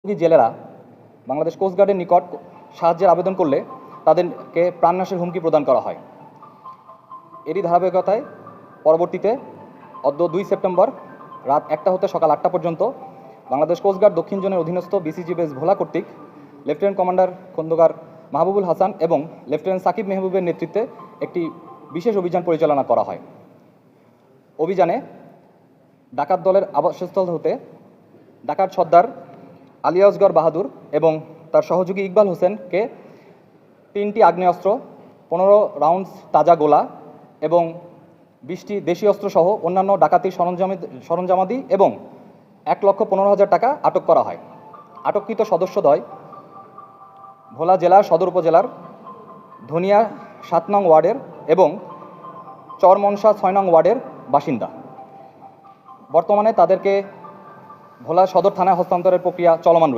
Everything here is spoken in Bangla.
জেলেরা বাংলাদেশ কোস্টগার্ডের নিকট সাহায্যের আবেদন করলে তাদেরকে প্রাণনাশের হুমকি প্রদান করা হয়। এরই ধারাবাহিকতায় পরবর্তীতে 2 সেপ্টেম্বর রাত 1টা হতে সকাল 8টা পর্যন্ত বাংলাদেশ কোস্টগার্ড দক্ষিণ জোনের অধীনস্থ বিসিজি বেস ভোলা কর্তৃক লেফটেন্যান্ট কমান্ডার খন্দকার মাহবুবুল হাসান এবং লেফটেন্যান্ট সাকিব মেহবুবের নেতৃত্বে একটি বিশেষ অভিযান পরিচালনা করা হয়। অভিযানে ডাকাত দলের আবাসস্থল হতে ডাকাত সর্দার আলী আসগর বাহাদুর এবং তার সহযোগী ইকবাল হোসেনকে 3টি আগ্নেয়াস্ত্র, 15 রাউন্ডস তাজা গোলা এবং 20টি দেশীয় অস্ত্রসহ অন্যান্য ডাকাতির সরঞ্জামাদি এবং 1,15,000 টাকা আটক করা হয়। আটককৃত সদস্যদ্বয় ভোলা জেলার সদর উপজেলার ধনিয়া 7 নং ওয়ার্ডের এবং চরমনসা 6 নং ওয়ার্ডের বাসিন্দা। বর্তমানে তাদেরকে ভোলা সদর থানায় হস্তান্তরের প্রক্রিয়া চলমান রয়েছে।